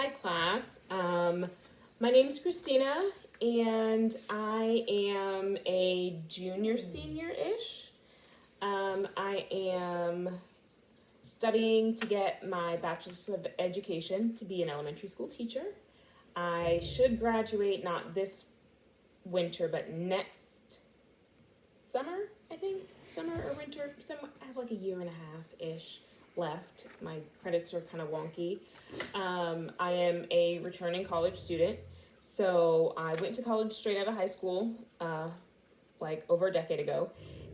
Hi, class. My name is Christina, and I am a junior senior-ish. I am studying to get my bachelor's of education to be an elementary school teacher. I should graduate not this winter, but next summer, I think. Summer or winter. I have like a year and a half-ish left. My credits are kind of wonky. I am a returning college student. So I went to college straight out of high school, like over a decade ago.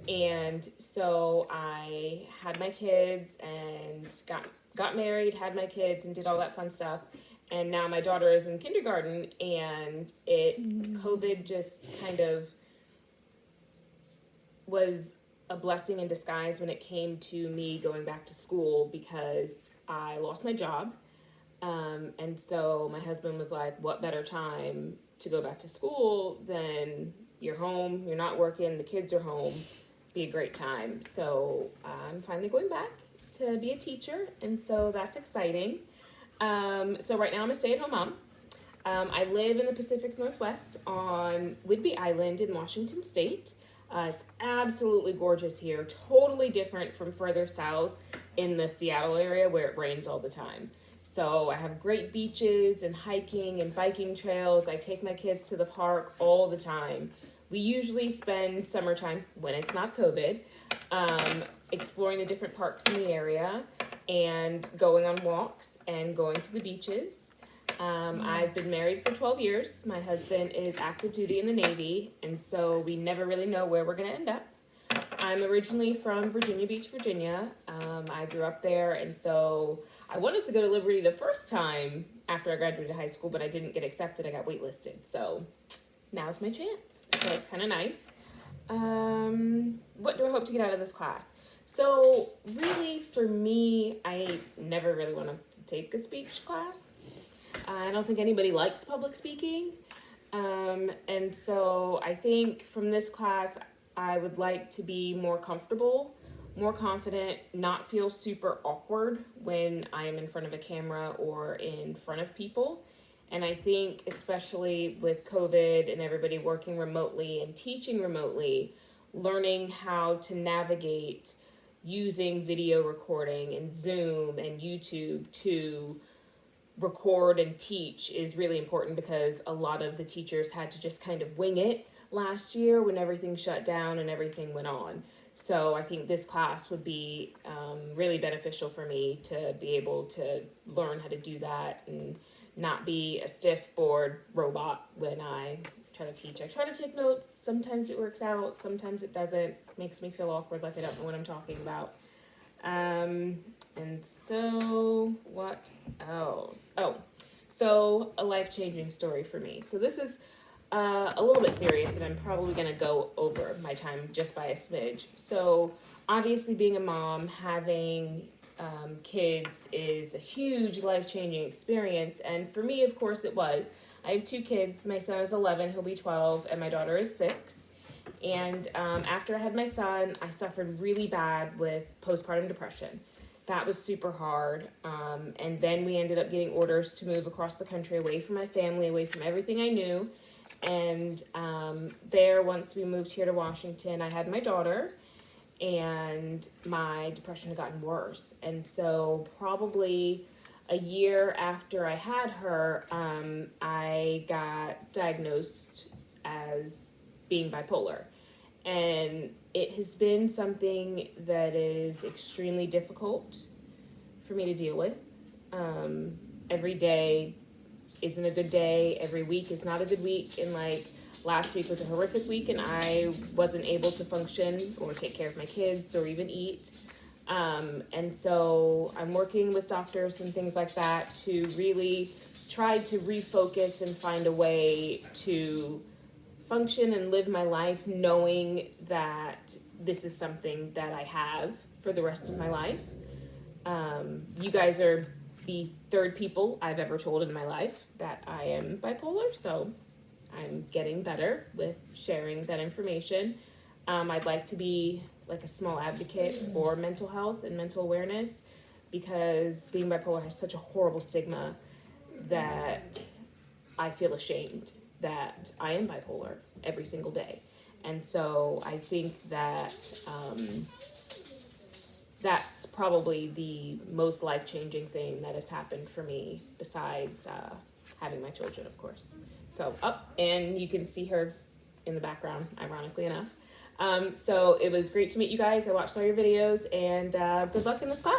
And so I had my kids and got married, had my kids, and did all that fun stuff. And now my daughter is in kindergarten, and COVID just kind of was a blessing in disguise when it came to me going back to school, because I lost my job. And so my husband was like, what better time to go back to school than you're home, you're not working, the kids are home, be a great time. So I'm finally going back to be a teacher, and so that's exciting. So right now I'm a stay-at-home mom. I live in the Pacific Northwest on Whidbey Island in Washington State. It's absolutely gorgeous here, totally different from further south in the Seattle area where it rains all the time. So I have great beaches and hiking and biking trails. I take my kids to the park all the time. We usually spend summertime, when it's not COVID, exploring the different parks in the area and going on walks and going to the beaches. I've been married for 12 years. My husband is active duty in the Navy, and so we never really know where we're going to end up. I'm originally from Virginia Beach, Virginia. I grew up there, and so I wanted to go to Liberty the first time after I graduated high school, but I didn't get accepted. I got waitlisted, so now's my chance. So it's kind of nice. What do I hope to get out of this class? So really, for me, I never really wanted to take a speech class. I don't think anybody likes public speaking. And so I think from this class, I would like to be more comfortable, more confident, not feel super awkward when I am in front of a camera or in front of people. And I think especially with COVID and everybody working remotely and teaching remotely, learning how to navigate using video recording and Zoom and YouTube to record and teach is really important, because a lot of the teachers had to just kind of wing it last year when everything shut down and everything went on. So I think this class would be really beneficial for me to be able to learn how to do that and not be a stiff, bored robot when I try to teach. I try to take notes. Sometimes it works out. Sometimes it doesn't. Makes me feel awkward, like I don't know what I'm talking about. And so what else? So a life-changing story for me. So this is a little bit serious, and I'm probably going to go over my time just by a smidge. So obviously being a mom, having kids is a huge life-changing experience. And for me, of course, it was. I have two kids. My son is 11, he'll be 12, and my daughter is 6. And after I had my son, I suffered really bad with postpartum depression. That was super hard. And then we ended up getting orders to move across the country, away from my family, away from everything I knew. And once we moved here to Washington, I had my daughter, and my depression had gotten worse. And so probably a year after I had her, I got diagnosed as being bipolar. And it has been something that is extremely difficult for me to deal with. Every day isn't a good day. Every week is not a good week. And like last week was a horrific week, and I wasn't able to function or take care of my kids or even eat. And so I'm working with doctors and things like that to really try to refocus and find a way to function and live my life knowing that this is something that I have for the rest of my life. You guys are the third people I've ever told in my life that I am bipolar, so I'm getting better with sharing that information. I'd like to be like a small advocate for mental health and mental awareness, because being bipolar has such a horrible stigma. that I feel ashamed that I am bipolar every single day. And so I think that that's probably the most life-changing thing that has happened for me, besides having my children, of course. So, and you can see her in the background, ironically enough. So it was great to meet you guys. I watched all your videos, and good luck in this class.